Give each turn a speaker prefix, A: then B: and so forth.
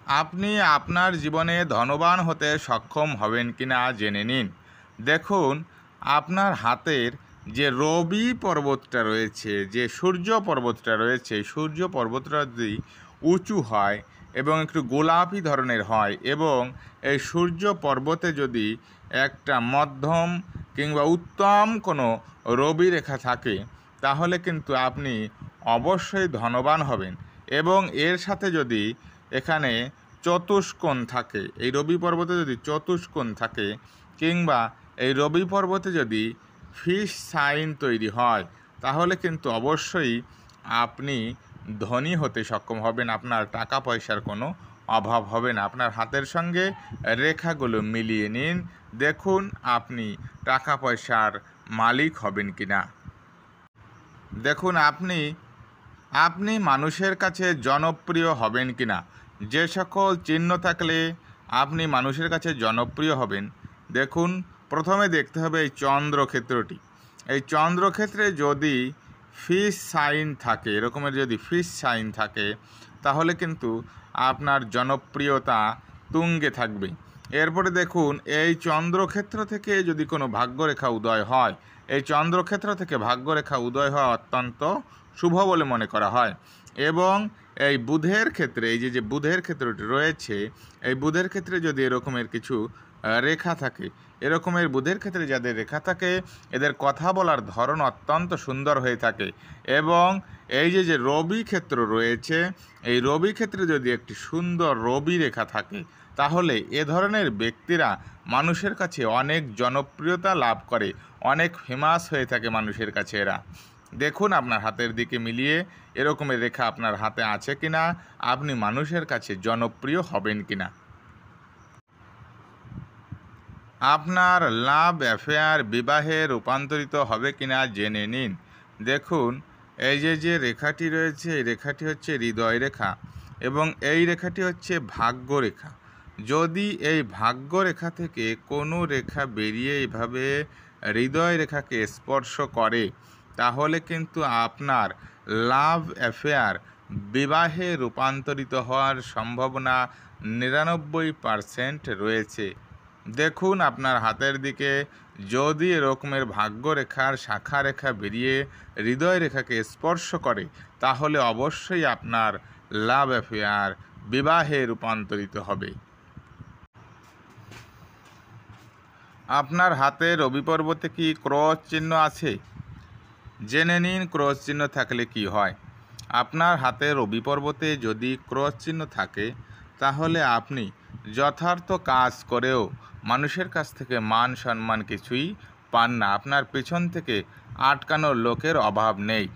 A: আপনি আপনার জীবনে ধনবান হতে সক্ষম হবেন কিনা জেনে নিন। দেখুন, আপনার হাতের যে রবি পর্বতটা রয়েছে, যে সূর্য পর্বতটা রয়েছে, সূর্য পর্বতটা যদি উঁচু হয় এবং একটু গোলাপি ধরনের হয়, এবং এই সূর্য পর্বতে যদি একটা মধ্যম কিংবা উত্তম কোনো রবি রেখা থাকে, তাহলে কিন্তু আপনি অবশ্যই ধনবান হবেন। এবং এর সাথে যদি এখানে চতুষ্কোণ থাকে, এই রবি পর্বতে যদি চতুষ্কোণ থাকে, কিংবা এই রবি পর্বতে যদি ফিশ সাইন তৈরি হয়, তাহলে কিন্তু অবশ্যই আপনি ধনী হতে সক্ষম হবেন। আপনার টাকা পয়সার কোনো অভাব হবে না। আপনার হাতের সঙ্গে রেখাগুলো মিলিয়ে নিন, দেখুন আপনি টাকা পয়সার মালিক হবেন কিনা। দেখুন, আপনি মানুষের কাছে জনপ্রিয় হবেন কিনা। যে সকল চিহ্ন থাকলে আপনি মানুষের কাছে জনপ্রিয় হবেন, দেখুন, প্রথমে দেখতে হবে এই চন্দ্রক্ষেত্রটি। এই চন্দ্রক্ষেত্রে যদি ফিশ সাইন থাকে, এরকমের যদি ফিশ সাইন থাকে, তাহলে কিন্তু আপনার জনপ্রিয়তা তুঙ্গে থাকবে। এরপরে দেখুন, এই চন্দ্রক্ষেত্র থেকে যদি কোনো ভাগ্যরেখা উদয় হয়, এই চন্দ্রক্ষেত্র থেকে ভাগ্যরেখা উদয় হওয়া অত্যন্ত শুভ বলে মনে করা হয়। এবং এই বুধের ক্ষেত্রে, এই যে বুধের ক্ষেত্রটি রয়েছে, এই বুধের ক্ষেত্রে যদি এরকমের কিছু রেখা থাকে, এরকমের বুধের ক্ষেত্রে যাদের রেখা থাকে, এদের কথা বলার ধরন অত্যন্ত সুন্দর হয়ে থাকে। এবং এই যে রবি ক্ষেত্র রয়েছে, এই রবি ক্ষেত্রে যদি একটি সুন্দর রবি রেখা থাকে, তাহলে এ ধরনের ব্যক্তিরা মানুষের কাছে অনেক জনপ্রিয়তা লাভ করে, অনেক ফেমাস হয়ে থাকে মানুষের কাছে এরা। দেখুন আপনার হাতের দিকে মিলিয়ে এরকমের রেখা আপনার হাতে আছে কিনা, আপনি মানুষের কাছে জনপ্রিয় হবেন কিনা। আপনার লাভ অ্যাফেয়ার বিবাহে রূপান্তরিত হবে কিনা জেনে নিন। দেখুন, এই যে রেখাটি রয়েছে, এই রেখাটি হচ্ছে হৃদয় রেখা, এবং এই রেখাটি হচ্ছে ভাগ্য রেখা। যদি এই ভাগ্য রেখা থেকে কোনো রেখা বেরিয়ে এইভাবে হৃদয় রেখাকে স্পর্শ করে, তাহলে কিন্তু আপনার লাভ অ্যাফেয়ার বিবাহে রূপান্তরিত হওয়ার সম্ভাবনা 99% রয়েছে। দেখুন আপনার হাতের দিকে যদি এরকমের ভাগ্যরেখার শাখা রেখা বেরিয়ে হৃদয় রেখাকে স্পর্শ করে, তাহলে অবশ্যই আপনার লাভ অ্যাফেয়ার বিবাহে রূপান্তরিত হবে। আপনার হাতে রবি পর্বতে কি ক্রস চিহ্ন আছে? জেনে নিন ক্রস চিহ্ন থাকলে কি হয়। আপনার হাতে রবি পর্বতে যদি ক্রস চিহ্ন থাকে, তাহলে আপনি যথার্থ কাজ করেও মানুষের কাছ থেকে মান সম্মান কিছুই পান না। আপনার পেছন থেকে আটকানোর লোকের অভাব নেই।